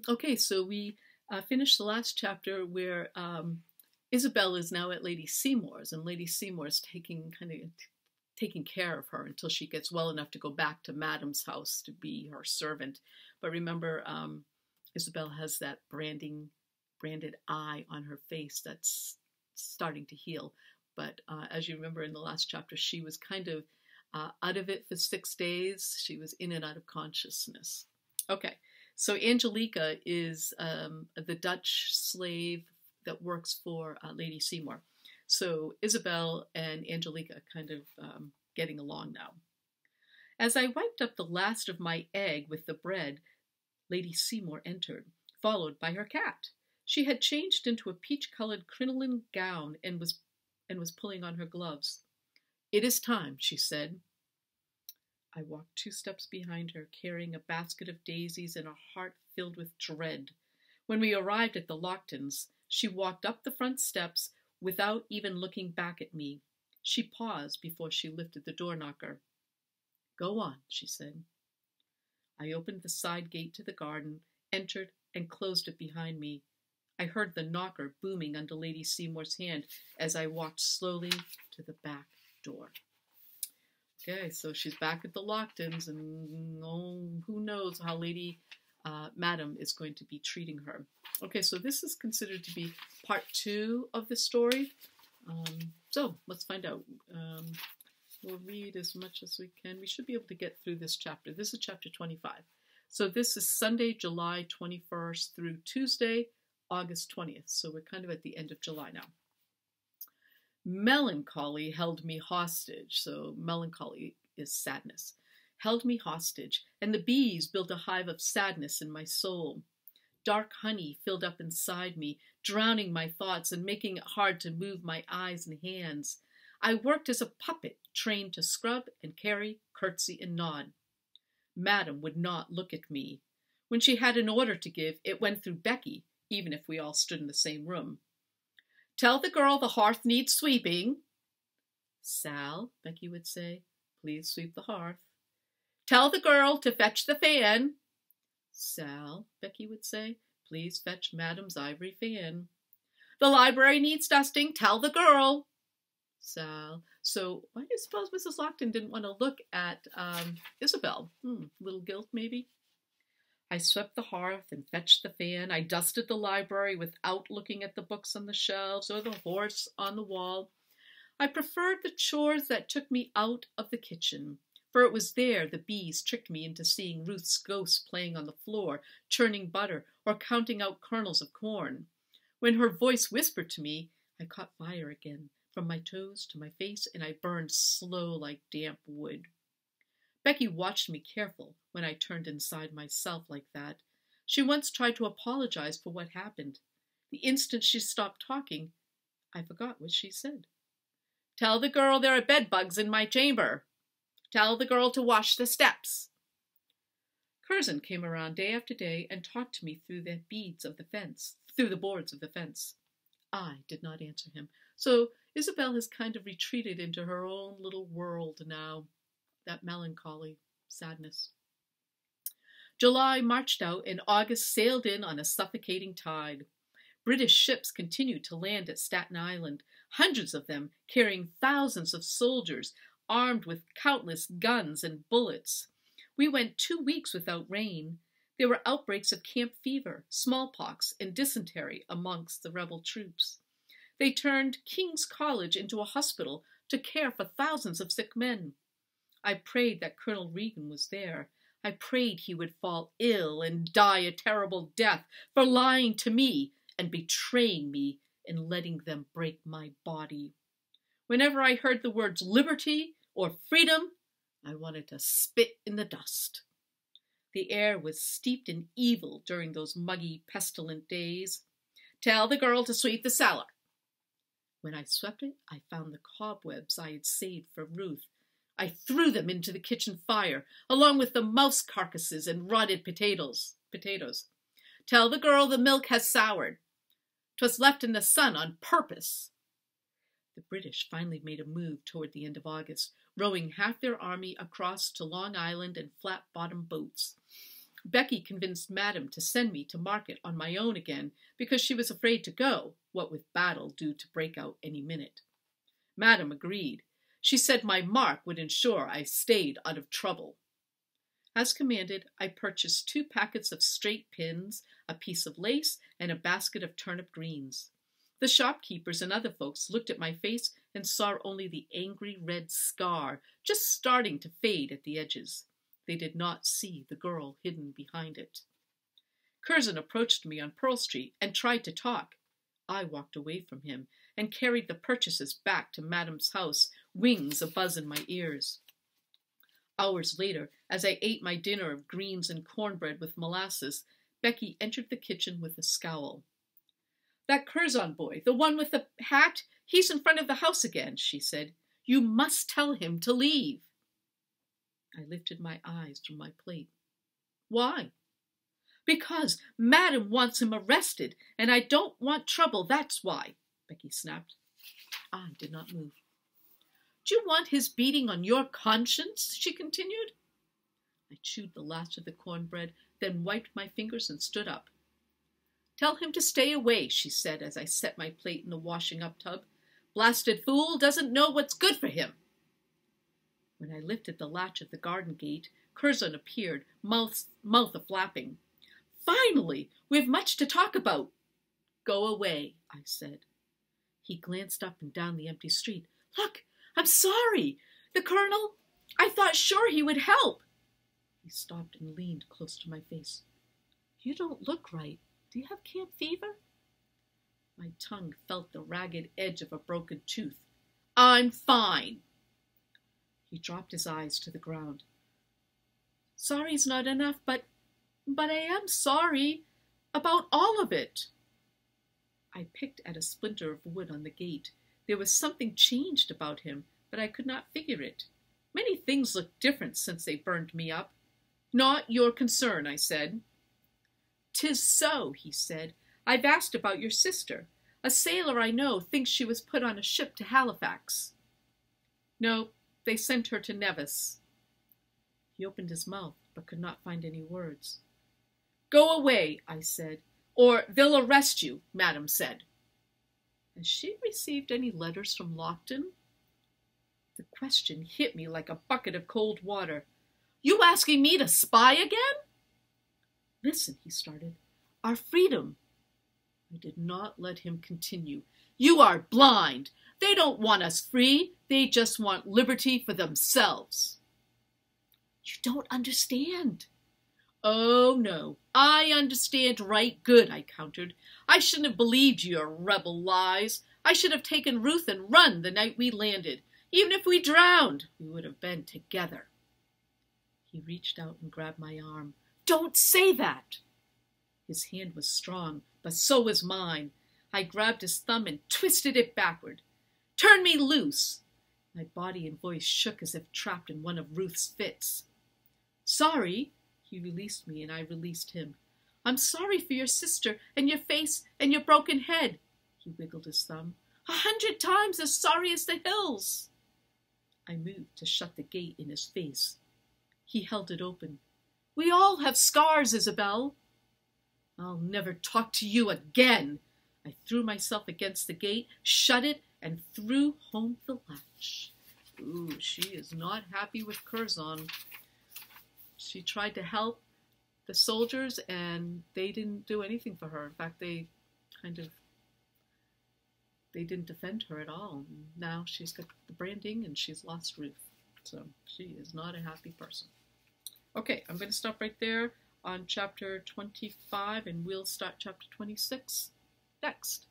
Okay, so we finished the last chapter where Isabel is now at Lady Seymour's, and Lady Seymour's taking care of her until she gets well enough to go back to Madame's house to be her servant. But remember, Isabel has that branded eye on her face that's starting to heal. But as you remember in the last chapter, she was kind of out of it for 6 days. She was in and out of consciousness. Okay, so Angelica is the Dutch slave that works for Lady Seymour. So Isabel and Angelica kind of getting along now. As I wiped up the last of my egg with the bread, Lady Seymour entered, followed by her cat. She had changed into a peach-colored crinoline gown and was pulling on her gloves. "It is time," she said. I walked 2 steps behind her, carrying a basket of daisies and a heart filled with dread. When we arrived at the Locktons, she walked up the front steps without even looking back at me. She paused before she lifted the door knocker. "Go on," she said. I opened the side gate to the garden, entered, and closed it behind me. I heard the knocker booming under Lady Seymour's hand as I walked slowly to the back door. Okay, so she's back at the Locktons, and who knows how Lady Madame is going to be treating her. Okay, so this is considered to be part 2 of the story. So let's find out. We'll read as much as we can. We should be able to get through this chapter. This is chapter 25. So this is Sunday, July 21st through Tuesday, August 20th. So we're kind of at the end of July now. Melancholy held me hostage. So melancholy is sadness. Held me hostage, and the bees built a hive of sadness in my soul. Dark honey filled up inside me, drowning my thoughts and making it hard to move my eyes and hands. I worked as a puppet, trained to scrub and carry, curtsy and nod. Madame would not look at me. When she had an order to give, it went through Becky, even if we all stood in the same room. "Tell the girl the hearth needs sweeping." "Sal," Becky would say, "please sweep the hearth." "Tell the girl to fetch the fan." "Sal," Becky would say, "please fetch Madame's ivory fan." "The library needs dusting. Tell the girl." Sal. So why do you suppose Mrs. Lockton didn't want to look at Isabel? Little guilt, maybe? I swept the hearth and fetched the fan. I dusted the library without looking at the books on the shelves or the horse on the wall. I preferred the chores that took me out of the kitchen, for it was there the bees tricked me into seeing Ruth's ghost playing on the floor, churning butter, or counting out kernels of corn. When her voice whispered to me, I caught fire again, from my toes to my face, and I burned slow like damp wood. Becky watched me careful when I turned inside myself like that. She once tried to apologize for what happened. The instant she stopped talking, I forgot what she said. "Tell the girl there are bed bugs in my chamber. Tell the girl to wash the steps." Curzon came around day after day and talked to me through the boards of the fence. I did not answer him. So Isabel has kind of retreated into her own little world now. That melancholy, sadness. July marched out and August sailed in on a suffocating tide. British ships continued to land at Staten Island, hundreds of them carrying thousands of soldiers armed with countless guns and bullets. We went 2 weeks without rain. There were outbreaks of camp fever, smallpox, and dysentery amongst the rebel troops. They turned King's College into a hospital to care for thousands of sick men. I prayed that Colonel Regan was there. I prayed he would fall ill and die a terrible death for lying to me and betraying me and letting them break my body. Whenever I heard the words liberty or freedom, I wanted to spit in the dust. The air was steeped in evil during those muggy, pestilent days. Tell the girl to sweep the cellar. When I swept it, I found the cobwebs I had saved for Ruth. I threw them into the kitchen fire, along with the mouse carcasses and rotted potatoes. Tell the girl the milk has soured. 'Twas left in the sun on purpose. The British finally made a move toward the end of August, rowing half their army across to Long Island in flat-bottomed boats. Becky convinced Madame to send me to market on my own again because she was afraid to go, what with battle due to break out any minute. Madame agreed. She said my mark would ensure I stayed out of trouble. As commanded, I purchased 2 packets of straight pins, a piece of lace, and a basket of turnip greens. The shopkeepers and other folks looked at my face and saw only the angry red scar just starting to fade at the edges. They did not see the girl hidden behind it. Curzon approached me on Pearl Street and tried to talk. I walked away from him and carried the purchases back to Madame's house, wings abuzz in my ears. Hours later, as I ate my dinner of greens and cornbread with molasses, Becky entered the kitchen with a scowl. "That Curzon boy, the one with the hat, he's in front of the house again," she said. "You must tell him to leave." I lifted my eyes from my plate. "Why?" "Because Madame wants him arrested, and I don't want trouble, that's why," Becky snapped. I did not move. "Do you want his beating on your conscience?" she continued. I chewed the last of the cornbread, then wiped my fingers and stood up. "Tell him to stay away," she said as I set my plate in the washing-up tub. "Blasted fool doesn't know what's good for him." When I lifted the latch of the garden gate, Curzon appeared, mouth a-flapping. "Finally! We have much to talk about." "Go away," I said. He glanced up and down the empty street. "Look, I'm sorry. The Colonel, I thought sure he would help." He stopped and leaned close to my face. "You don't look right. Do you have camp fever?" My tongue felt the ragged edge of a broken tooth. "I'm fine." He dropped his eyes to the ground. "Sorry's not enough, but I am sorry about all of it." I picked at a splinter of wood on the gate. There was something changed about him, but I could not figure it. Many things looked different since they burned me up. "Not your concern," I said. "'Tis so," he said. "I've asked about your sister. A sailor I know thinks she was put on a ship to Halifax." "No, they sent her to Nevis." He opened his mouth, but could not find any words. "Go away," I said, "or they'll arrest you," Madame said. Has she received any letters from Lockton? The question hit me like a bucket of cold water. "You asking me to spy again?" "Listen," he started. "Our freedom." I did not let him continue. "You are blind. They don't want us free. They just want liberty for themselves." "You don't understand." "Oh, no, I understand right good," I countered. "I shouldn't have believed your rebel lies. I should have taken Ruth and run the night we landed. Even if we drowned, we would have been together." He reached out and grabbed my arm. "Don't say that." His hand was strong, but so was mine. I grabbed his thumb and twisted it backward. "Turn me loose." My body and voice shook as if trapped in one of Ruth's fits. "Sorry." He released me and I released him. "I'm sorry for your sister and your face and your broken head." He wiggled his thumb. 100 times as sorry as the hills." I moved to shut the gate in his face. He held it open. "We all have scars, Isabel." "I'll never talk to you again." I threw myself against the gate, shut it, and threw home the latch. Ooh, she is not happy with Curzon. She tried to help the soldiers, and they didn't do anything for her. In fact, they didn't defend her at all. Now she's got the branding, and she's lost Ruth. So she is not a happy person. Okay, I'm going to stop right there on chapter 25, and we'll start chapter 26 next.